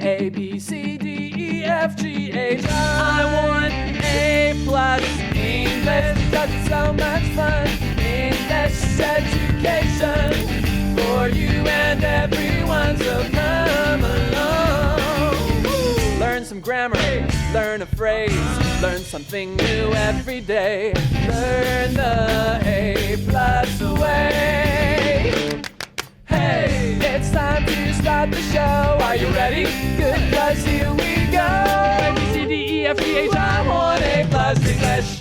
A, B, C, D, E, F, G, H. I want A+ English because it's so much fun. English education for you and everyone, so come along. Learn some grammar, learn a phrase, learn something new every day. Learn the A+ way. Hey, it's time to start the show. Are you ready? Good, 'cause here we go. A, B, C, D, E, F, G, H, I want A+ English.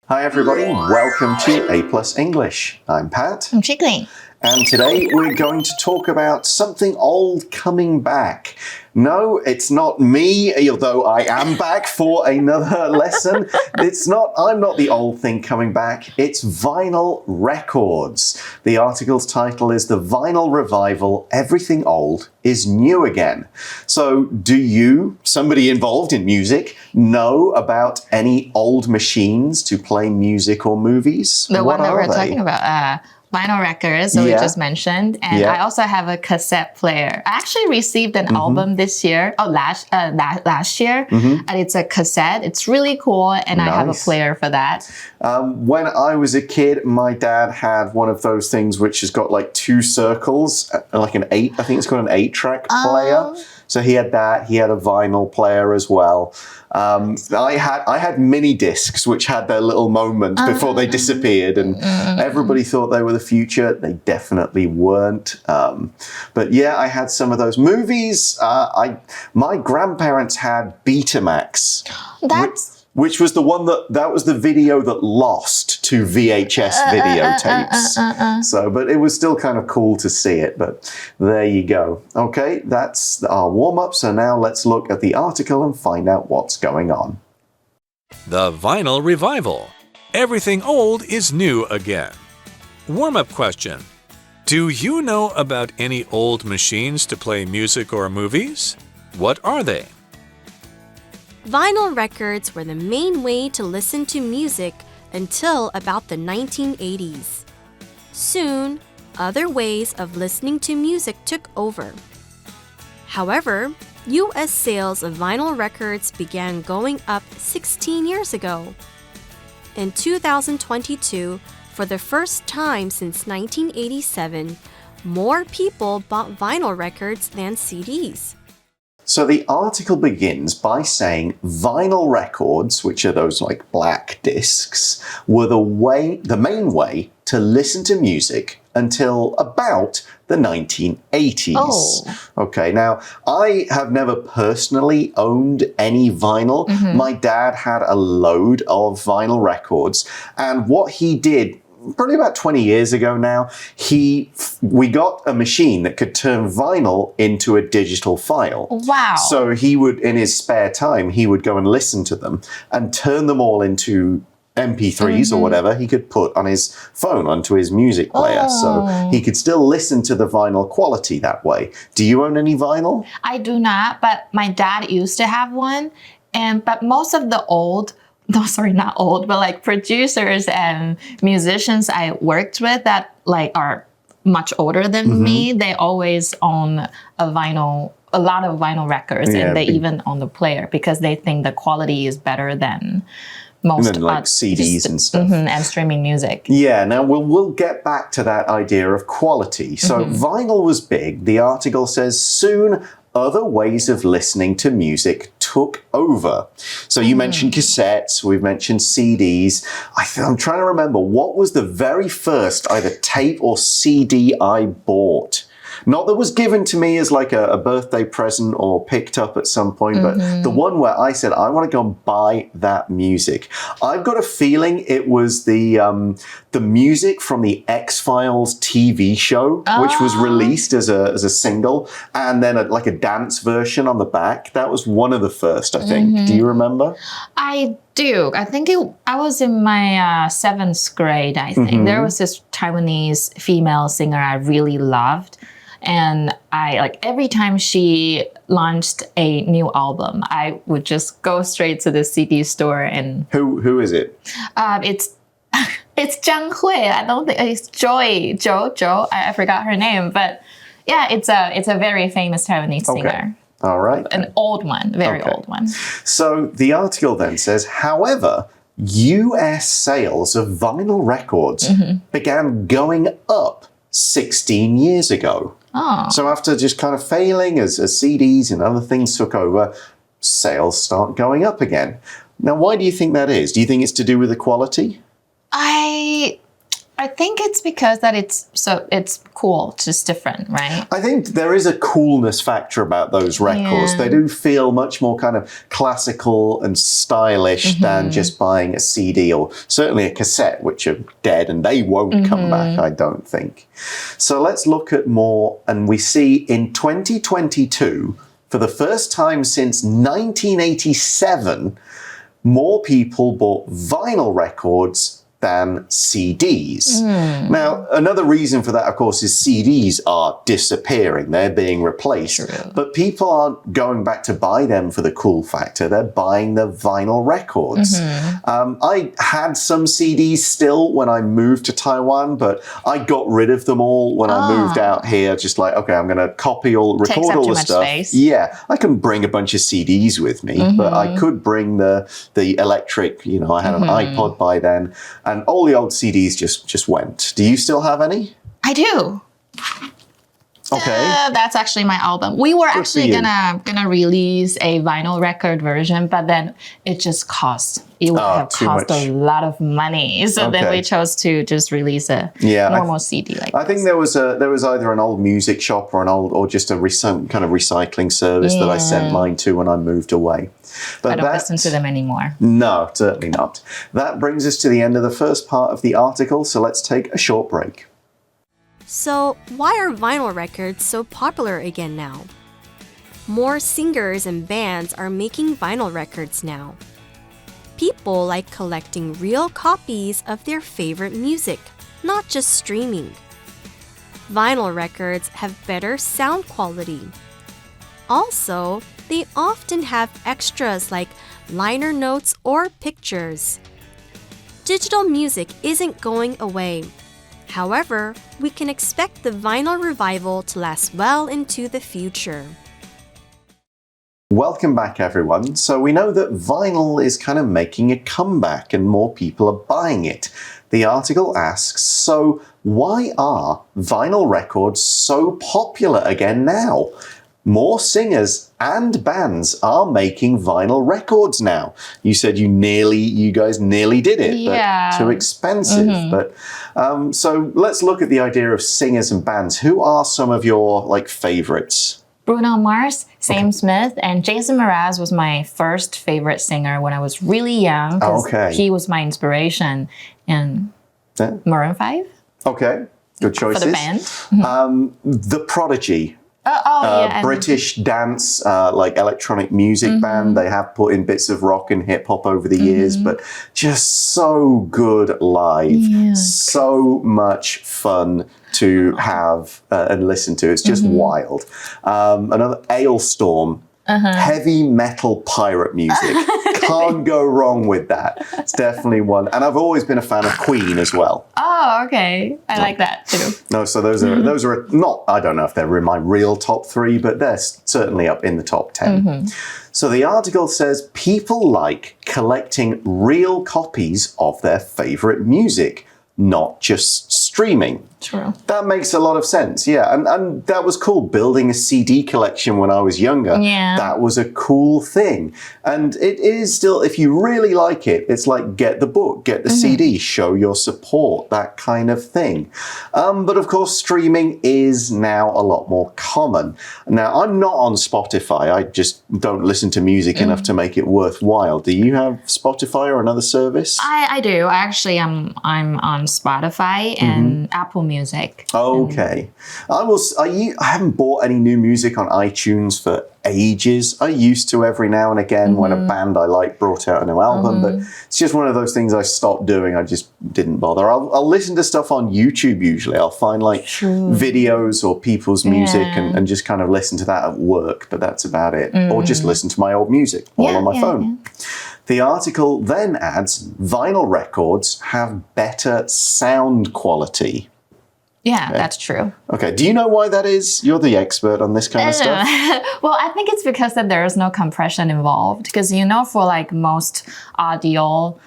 Hi everybody, welcome to A+ English. I'm Pat. I'm Chickling. And today we're going to talk about something old coming back. No, it's not me, although I am back for another lesson. I'm not the old thing coming back. It's vinyl records. The article's title is The Vinyl Revival, Everything Old is New Again. So do you, somebody involved in music, know about any old machines to play music or movies? The one that we're talking about, vinyl records that we just mentioned, and I also have a cassette player. I actually received an album this year, last year, and it's a cassette. It's really cool, and I have a player for that. When I was a kid, my dad had one of those things which has got like two circles, like an 8, I think it's called an 8-track player. So he had that. He had a vinyl player as well. I had mini discs which had their little moment before they disappeared, and everybody thought they were the future. They definitely weren't. But yeah, I had some of those movies. My grandparents had Betamax. Which was the one that was the video that lost to VHS videotapes. So, but it was still kind of cool to see it, but there you go. Okay, that's our warm-up. So now let's look at the article and find out what's going on. The Vinyl Revival. Everything old is new again. Warm-up question. Do you know about any old machines to play music or movies? What are they? Vinyl records were the main way to listen to music until about the 1980s. Soon, other ways of listening to music took over. However, U.S. sales of vinyl records began going up 16 years ago. In 2022, for the first time since 1987, more people bought vinyl records than CDs. So the article begins by saying vinyl records, which are those like black discs, were the main way to listen to music until about the 1980s. Okay, now I have never personally owned any vinyl. My dad had a load of vinyl records, and what he did probably about 20 years ago now, we got a machine that could turn vinyl into a digital file. Wow. So he would, in his spare time, he would go and listen to them and turn them all into MP3s or whatever he could put on his phone, onto his music player. So he could still listen to the vinyl quality that way. Do you own any vinyl? I do not, but my dad used to have one. But most of the like producers and musicians I worked with that like are much older than me, they always own a lot of vinyl records, and they even own the player because they think the quality is better than most like CDs and stuff. And streaming music. Yeah, now we'll get back to that idea of quality. So vinyl was big. The article says soon other ways of listening to music took over. So you mentioned cassettes, we've mentioned CDs. I'm trying to remember, what was the very first either tape or CD I bought? Not that was given to me as like a birthday present or picked up at some point, but the one where I said, I want to go and buy that music. I've got a feeling it was the music from the X-Files TV show, which was released as a single, and then like a dance version on the back. That was one of the first, I think. Do you remember? I do. I think I was in my 7th grade, I think. There was this Taiwanese female singer I really loved. And I like every time she launched a new album, I would just go straight to the CD store and Who is it? It's Zhang Hui. I don't think it's Jo. I forgot her name, but yeah, it's a very famous Taiwanese singer. All right. An old one, very old one. So the article then says, however, US sales of vinyl records began going up 16 years ago. Oh. So after just kind of failing as CDs and other things took over, sales start going up again. Now, why do you think that is? Do you think it's to do with the quality? I think it's because that it's cool, just different, right? I think there is a coolness factor about those records. Yeah. They do feel much more kind of classical and stylish than just buying a CD or certainly a cassette, which are dead and they won't come back, I don't think. So let's look at more, and we see in 2022, for the first time since 1987, more people bought vinyl records than CDs. Now, another reason for that, of course, is CDs are disappearing. They're being replaced. True. But people aren't going back to buy them for the cool factor. They're buying the vinyl records. I had some CDs still when I moved to Taiwan, but I got rid of them all when I moved out here. Just like, okay, I'm going to record Takes up all too the much stuff. space. Yeah, I can bring a bunch of CDs with me, but I could bring the electric, I had an iPod by then, and all the old CDs just went. Do you still have any? I do. Okay. That's actually my album. We were actually gonna release a vinyl record version, but then it just cost. It would have too cost much. a lot of money. So then Okay. we chose to just release a normal CD like I think there was either an old music shop or just a kind of recycling service that I sent mine to when I moved away. But I don't listen to them anymore. No, certainly not. That brings us to the end of the first part of the article, so let's take a short break. So, why are vinyl records so popular again now? More singers and bands are making vinyl records now. People like collecting real copies of their favorite music, not just streaming. Vinyl records have better sound quality. Also, they often have extras like liner notes or pictures. Digital music isn't going away. However, we can expect the vinyl revival to last well into the future. Welcome back, everyone. So we know that vinyl is kind of making a comeback and more people are buying it. The article asks, so why are vinyl records so popular again now? More singers and bands are making vinyl records now. You said you guys nearly did it, but too expensive. But so let's look at the idea of singers and bands. Who are some of your favorites? Bruno Mars, Sam Smith, and Jason Mraz was my first favorite singer when I was really young. He was my inspiration. And Maroon 5. Okay, good choices. For the band. The Prodigy. British dance, electronic music band. They have put in bits of rock and hip hop over the years, but just so good live. Yeah. So much fun to have and listen to. It's just wild. Another Ailstorm. Heavy metal pirate music. Can't go wrong with that. It's definitely one. And I've always been a fan of Queen as well. Oh, okay. I like that too. No, so those are not, I don't know if they're in my real top 3, but they're certainly up in the top 10. So the article says people like collecting real copies of their favorite music, not just streaming. True. That makes a lot of sense, yeah. And that was cool, building a CD collection when I was younger. Yeah. That was a cool thing. And it is still, if you really like it, it's like get the book, get the CD, show your support, that kind of thing. But of course, streaming is now a lot more common. Now, I'm not on Spotify. I just don't listen to music enough to make it worthwhile. Do you have Spotify or another service? I do. Actually, I'm on Spotify and Apple Music. Okay. I haven't bought any new music on iTunes for ages. I used to every now and again when a band I like brought out a new album, but it's just one of those things I stopped doing. I just didn't bother. I'll listen to stuff on YouTube usually. I'll find like videos or people's music and just kind of listen to that at work, but that's about it. Or just listen to my old music all on my phone. The article then adds, vinyl records have better sound quality. Yeah, that's true. Okay, do you know why that is? You're the expert on this kind of stuff. Well, I think it's because that there is no compression involved. Because for like most audio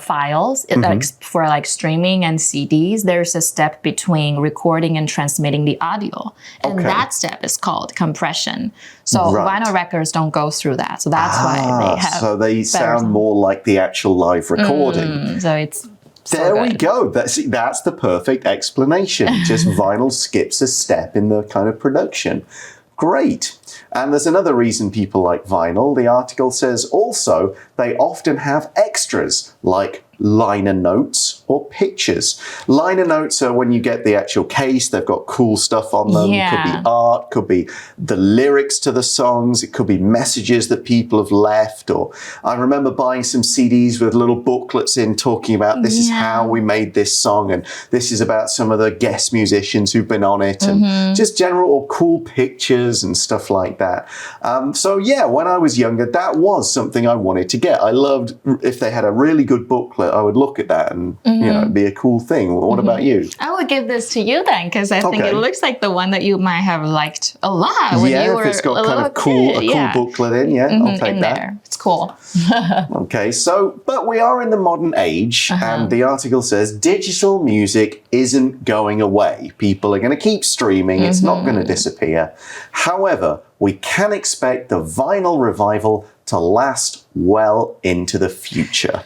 files, like for like streaming and CDs, there's a step between recording and transmitting the audio, and that step is called compression. So vinyl records don't go through that. So that's why they have. So they sound more like the actual live recording. So it's. There we go. That's the perfect explanation. Just vinyl skips a step in the kind of production. Great. And there's another reason people like vinyl. The article says also they often have extras like liner notes or pictures. Liner notes are when you get the actual case, they've got cool stuff on them. It could be art, could be the lyrics to the songs, it could be messages that people have left. Or I remember buying some CDs with little booklets in talking about this is how we made this song and this is about some of the guest musicians who've been on it and just general or cool pictures and stuff like that. So yeah, when I was younger, that was something I wanted to get. I loved if they had a really good booklet, I would look at that and, it'd be a cool thing. What about you? I would give this to you then, because I think it looks like the one that you might have liked a lot when you were if it's got kind of a cool booklet in, I'll take that. There. It's cool. Okay, but we are in the modern age, and the article says digital music isn't going away. People are going to keep streaming. It's not going to disappear. However, we can expect the vinyl revival to last well into the future.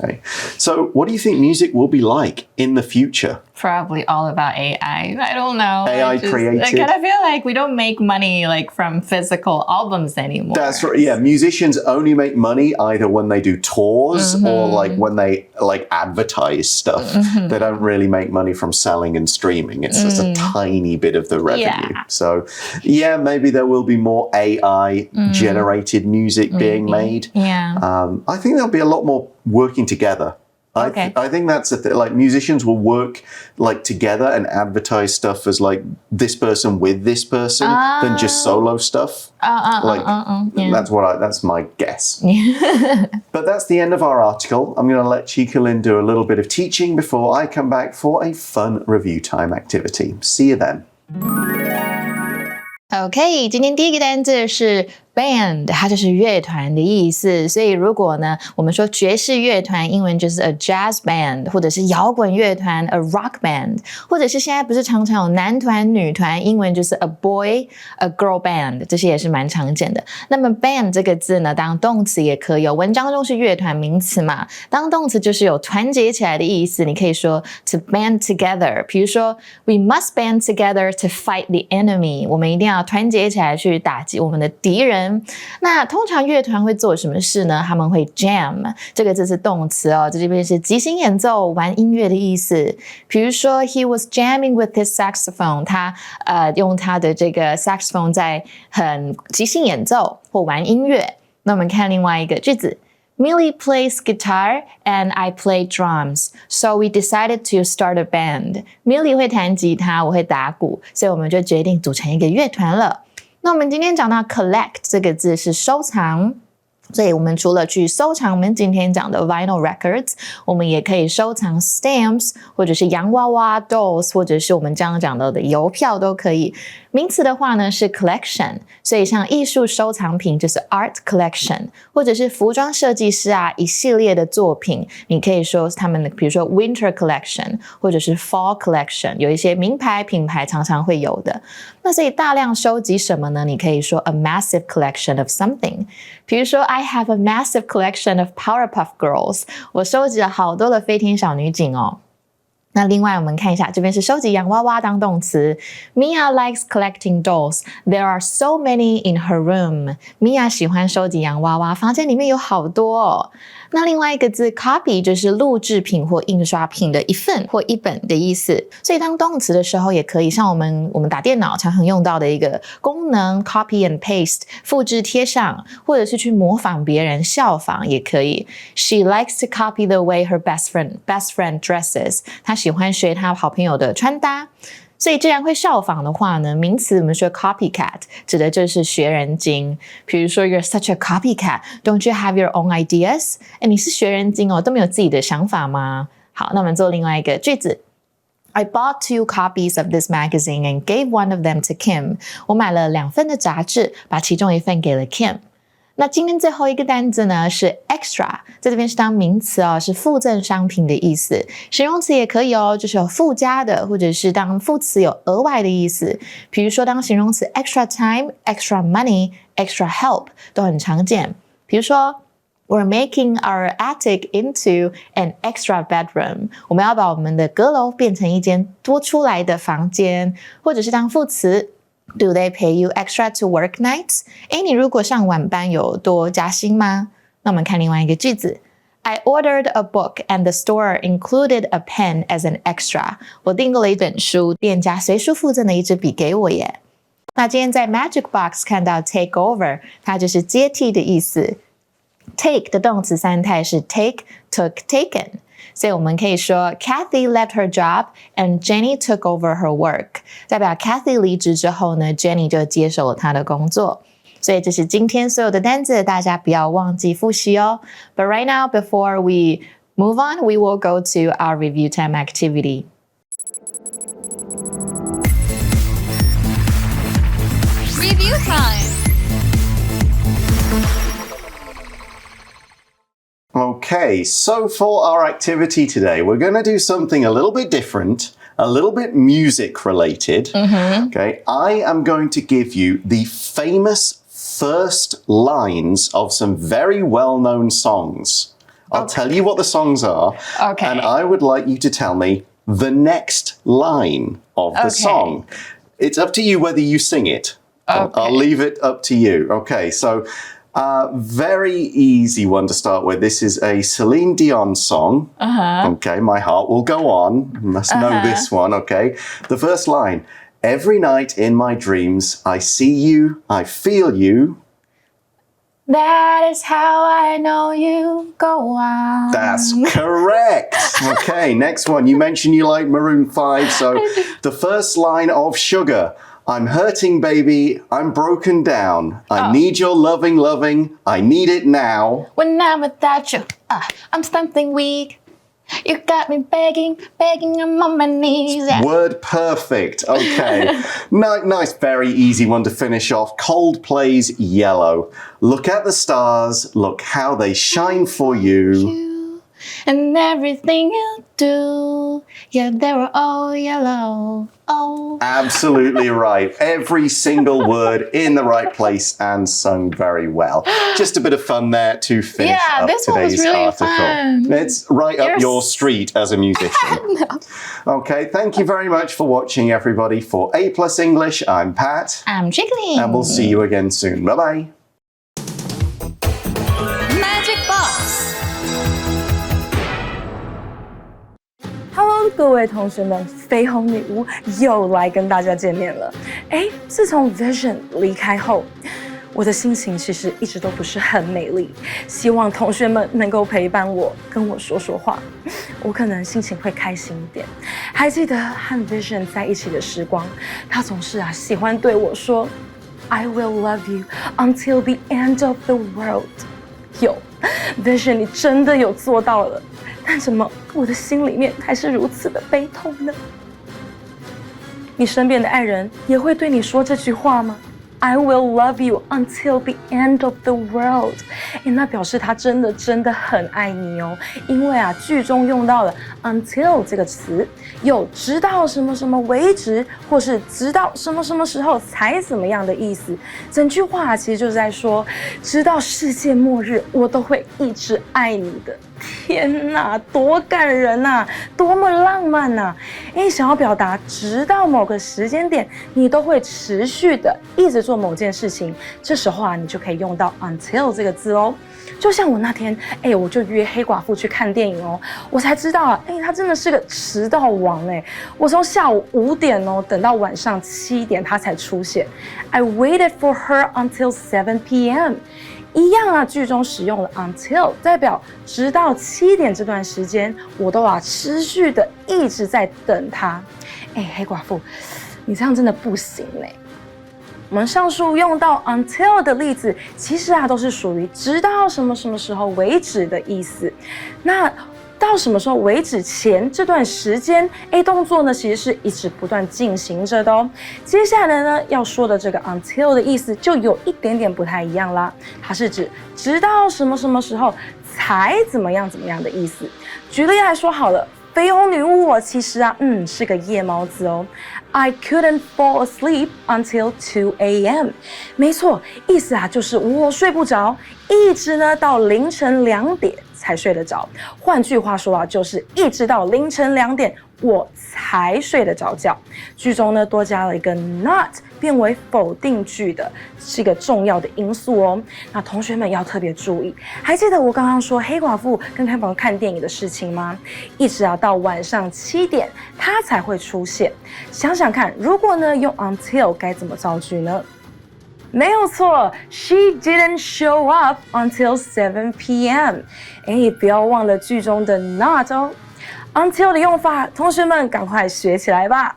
Okay. So what do you think music will be like in the future? Probably all about AI. I don't know. AI created. I kind of feel like we don't make money like from physical albums anymore. That's right. Yeah, musicians only make money either when they do tours or like when they like advertise stuff. They don't really make money from selling and streaming. It's just a tiny bit of the revenue. Yeah. So yeah, maybe there will be more AI generated music being made. Yeah. I think there'll be a lot more working together. I think that's the thing. Like musicians will work like together and advertise stuff as like this person with this person than just solo stuff. That's my guess. But that's the end of our article. I'm going to let Chica-Lin do a little bit of teaching before I come back for a fun review time activity. See you then. OK， 今天第一个单字是 band， 它就是乐团的意思。所以如果呢，我们说爵士乐团，英文就是 a jazz band， 或者是摇滚乐团 a rock band， 或者是现在不是常常有男团、女团，英文就是 a boy、a girl band， 这些也是蛮常见的。那么 band 这个字呢，当动词也可以有，文章中是乐团名词嘛，当动词就是有团结起来的意思。你可以说 to band together， 比如说 we must band together to fight the enemy， 我们一定要团结起来去打击我们的敌人。那通常乐团会做什么事呢？他们会 jam， 这个字是动词哦，这边是即兴演奏、玩音乐的意思。比如说 he was jamming with his saxophone， 他用他的这个 saxophone 在很即兴演奏或玩音乐。那我们看另外一个句子。Millie plays guitar and I play drums, so we decided to start a band. Millie 会弹吉他，我会打鼓，所以我们就决定组成一个乐团了。那我们今天讲到 collect 这个字是收藏，所以我们除了去收藏我们今天讲的 vinyl records， 我们也可以收藏 stamps 或者是洋娃娃 dolls， 或者是我们刚刚讲到的邮票都可以。名词的话呢是 collection， 所以像艺术收藏品就是 art collection， 或者是服装设计师啊一系列的作品，你可以说他们的比如说 winter collection 或者是 fall collection， 有一些名牌品牌常常会有的。那所以大量收集什么呢？你可以说 a massive collection of something， 比如说 I have a massive collection of Powerpuff Girls， 我收集了好多的飞天小女警哦。那另外我们看一下，这边是收集洋娃娃当动词。Mia likes collecting dolls. There are so many in her room. Mia 喜欢收集洋娃娃，房间里面有好多哦。那另外一个字 copy 就是录制品或印刷品的一份或一本的意思，所以当动词的时候也可以，像我们打电脑常用到的一个功能 copy and paste 复制贴上，或者是去模仿别人效仿也可以。She likes to copy the way her best friend dresses. 她喜欢学她好朋友的穿搭。所以既然会效仿的话呢，名词我们说 copycat 指的就是学人精。比如说 You're such a copycat, don't you have your own ideas? 你是学人精哦，都没有自己的想法吗？好，那我们做另外一个句子。I bought 2 copies of this magazine and gave one of them to Kim. 我买了2份的杂志，把其中一份给了 Kim。那今天最后一个单字呢是 extra， 在这边是当名词哦，是附赠商品的意思。形容词也可以哦，就是有附加的，或者是当副词有额外的意思。比如说当形容词 extra time、extra money、extra help 都很常见。比如说We're making our attic into an extra bedroom. 我们要把我们的阁楼变成一间多出来的房间，或者是当副词。Do they pay you extra to work nights? 你如果上晚班有多加薪吗？那我们看另外一个句子。I ordered a book and the store included a pen as an extra. 我订购了一本书，店家随书附赠了一支笔给我耶。那今天在 Magic Box 看到 take over， 它就是接替的意思。Take 的动词三态是 take, took, taken。所以我们可以说 Kathy left her job and Jenny took over her work. 代表 Kathy 离职之后呢 Jenny 就接手了她的工作。所以这是今天所有的单字，大家不要忘记复习哦。But right now, before we move on, we will go to our review time activity. Review time. Okay, so for our activity today, we're going to do something a little bit different, a little bit music related. Okay, I am going to give you the famous first lines of some very well-known songs. I'll tell you what the songs are, and I would like you to tell me the next line of the song. It's up to you whether you sing it. I'll leave it up to you. Okay, so very easy one to start with. This is a Celine Dion song. Okay, My Heart Will Go On. You must know this one, okay? The first line, every night in my dreams, I see you, I feel you. That is how I know you. Go on. That's correct. Okay, next one. You mentioned you like Maroon 5, so the first line of Sugar. I'm hurting, baby. I'm broken down. I need your loving. I need it now. When I'm without you, I'm something weak. You got me begging, I'm on my knees. Word perfect. Okay. Nice, very easy one to finish off. Coldplay's Yellow. Look at the stars. Look how they shine for you. And everything you do, yeah, they were all yellow. Oh. Absolutely right. Every single word in the right place and sung very well. Just a bit of fun there to finish up this one was today's really article. fun. It's right up your street as a musician. Okay, thank you very much for watching, everybody. For A+ English, I'm Pat. I'm Jiggly. And we'll see you again soon. Bye-bye. Magic Box. Hello， 各位同学们，绯红女巫又来跟大家见面了。自从 Vision 离开后，我的心情其实一直都不是很美丽。希望同学们能够陪伴我，跟我说说话，我可能心情会开心一点。还记得和 Vision 在一起的时光，他总是喜欢对我说 "I will love you until the end of the world." 有 Vision， 你真的有做到了。但怎么我的心里面还是如此的悲痛呢？你身边的爱人也会对你说这句话吗？ I will love you until the end of the world. 那表示他真的很爱你哦。因为句中用到了 until 这个词，有直到什么什么为止，或是直到什么什么时候才怎么样的意思。整句话其实就是在说，直到世界末日，我都会一直爱你的。天哪，多感人呐，多么浪漫呐！想要表达直到某个时间点，你都会持续的一直做某件事情，这时候啊，你就可以用到 until 这个字哦。就像我那天，我就约黑寡妇去看电影哦，我才知道啊，他真的是个迟到王我从下午5点哦，等到晚上7点他才出现。I waited for her until 7 p.m. 一样啊，句中使用了 until， 代表直到7点这段时间，我都持续的一直在等他。黑寡妇，你这样真的不行我们上述用到 until 的例子，其实都是属于直到什么什么时候为止的意思。那到什么时候为止前这段时间，动作呢其实是一直不断进行着的哦。接下来呢要说的这个 until 的意思就有一点点不太一样啦，它是指直到什么什么时候才怎么样怎么样的意思。举例来说好了。绯红女巫我其实是个夜猫子哦。I couldn't fall asleep until 2 a.m. 没错，意思就是我睡不着，一直呢到凌晨2点才睡得着。换句话说就是一直到凌晨2点我才睡得着觉。句中呢多加了一个 not， 变为否定句的，是一个重要的因素哦。那同学们要特别注意，还记得我刚刚说黑寡妇跟黑宝看电影的事情吗？一直到晚上7点，他才会出现。想想看，如果呢用 until 该怎么造句呢？没有错 ，She didn't show up until 7 p.m. 不要忘了句中的 not 哦。until 的用法，同学们赶快学起来吧。